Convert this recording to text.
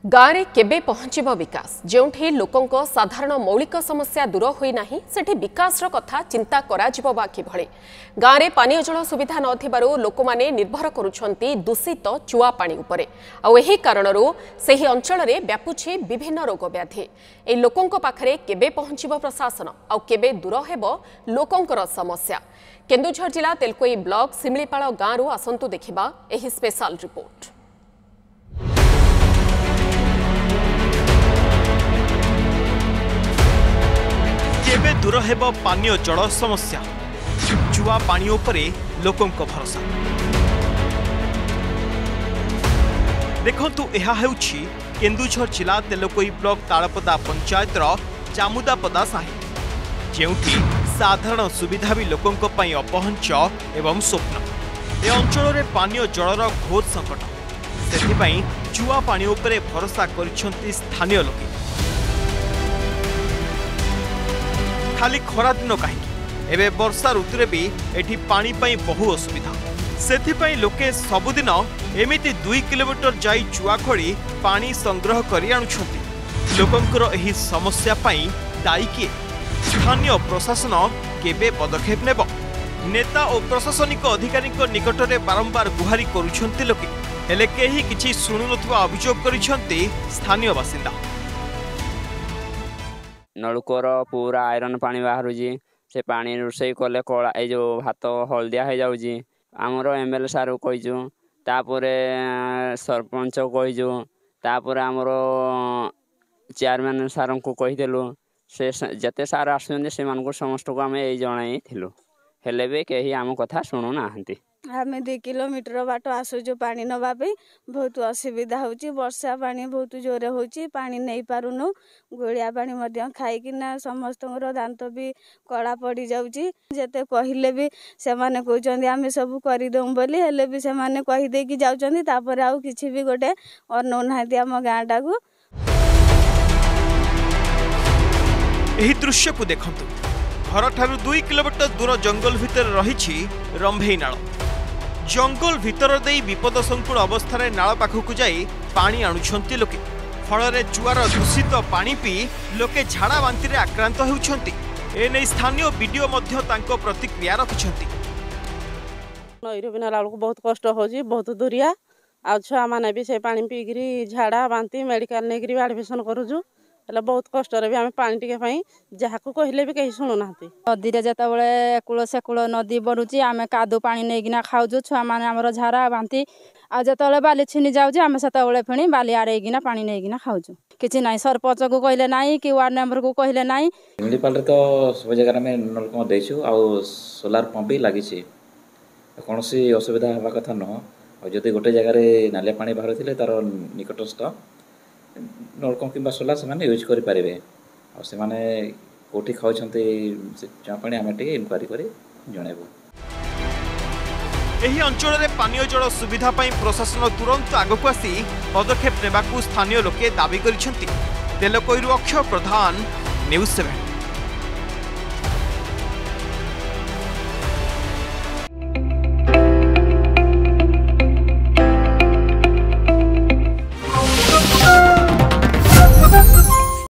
गाँव में केबे पहुंचब विकास जोठी लोकों साधारण मौलिक समस्या दूर होना सेठी विकास कथा चिंता कराजिबो बा किभळे गाँव में पानीय जल सुविधा नथिबारु लोकमाने निर्भर करुछंती दूषित चुआ पानी उपरे आ एही कारणरू सेही अंचल रे व्यापुछि विभिन्न रोग व्याधि ए लोकों पाखरे केबे पहुंचब प्रशासन आ केबे दूर हेबो लोकोंकर समस्या केन्दुझर जिला तेलकोई ब्लॉक सिमलीपाଳ गाँव आसंतु देखिबा एही स्पेशल रिपोर्ट। केबे दूर हेब पानीय जल समस्या जुआ पानी उपरे लोकों भरोसा देखंतु एहा हेउछि केन्दुझर जिला तेलकोई ब्लॉक तालपदा पंचायतर जामुदापदा साही जेउठी साधारण सुविधा भी लोकों पई अपहंच एवं स्वप्न ए अंचल रे पानीय जलर घोर संकट सेथिपई जुआ पानी उपरे भरोसा करिसंती स्थानीय लोके खाली खरा दिन कहीं एवं वर्षा ऋतु भी एठी पानी पाई बहु असुविधा सेथिपई लोके सबुदिन एमिति 2 किलोमीटर जाई चुआ खोली पानी संग्रह करी आनुछंती लोकंकर एही समस्या पाई दायी किए स्थानीय प्रशासन केबे पदक्षेप नेब नेता और प्रशासनिक अधिकारी निकट में बारंबार गुहारी करुछंती लोके हेले केही किछि सुनु नथुवा अभियोग करिछंती स्थानीय बासिंदा नलकोर पूरा आयरन पानी बाहर से पानी रोषे कले कला ये जो भात हलदिया हो जाऊँगी आमर एमएलए सार कहीचु तापर सरपंच कहीचु तापर आमर चेयरमैन सार को कहीदेलु से जते सार आसुन से समस्त को आम यही जनइलु हेले भी कहीं आम कथा शुणु ना आम 2 किलोमीटर बाट आसुचु पानी नवाई बहुत असुविधा होची वर्षा पानी बहुत जोरे होची पानी नहीं पारुनु गोलिया पानी खाईकिना समस्त दांत भी कड़ा पड़ जाउची जेते कहले भी से माने कहउचंदी आमे सब करि दम बोली हेले भी से माने कहि दे कि जाउचंदी तापर आउ किछि भी गोटे अनौ नाहती हम गाँटा को एही दृश्य को देखंतु घर ठारू 2 किलोमीटर दूर जंगल भितर रहिछि रंभेई नाळ जंगल भितर देई विपद संकुल अवस्था नाळ पाखकु जाई पानी आणुछंती लोके फल चुआर दूषित पानी पी लोके झाड़ा बांति रे आक्रांत होउछंती एने स्थानीय वीडियो मध्य तांको प्रतिक्रिया रखिछंती नईर बिना लालको बहुत कष्ट होजी बहुत दूरिया आ छुआ माने भी से पानी पीगिरी झाड़ा बांति मेडिकल नेगिरी एडमिशन करूजु बहुत कष्ट भी आम पानी टे जहाँ कहले भी कहीं शुणु ना नदी जिते कूल से कूल नदी बढ़ुची आम कादु पानी नहीं खाऊ छुआ मैंने झाड़ा बांति आते बाली छिनी जाऊँ आम से फिर बाली आड़ेना पानी नहीं खाऊ कि ना सरपंच को कहले ना कि वार्ड मेंबर को कहले ना शिमलीपाल तो सब जगह में नलकूप देचु आ सोलार पंप भी लगी कौन असुविधा हवा कथा नुह जदि गोटे जगार नालिया पानी बाहर थे तार निकटस्थ नलकूप कि सोलार से यूज करें से कौटी खाऊँ चुआ पानी आम इनक्वारी कर जनइबू एही अंचल में पानीय जल सुविधा पाई प्रशासन तुरंत आगक आसी पदक्षेप नेबाकू स्थानीय लोके दाबी करिसेंती तेलकोईरु अक्षय प्रधान न्यूज 7।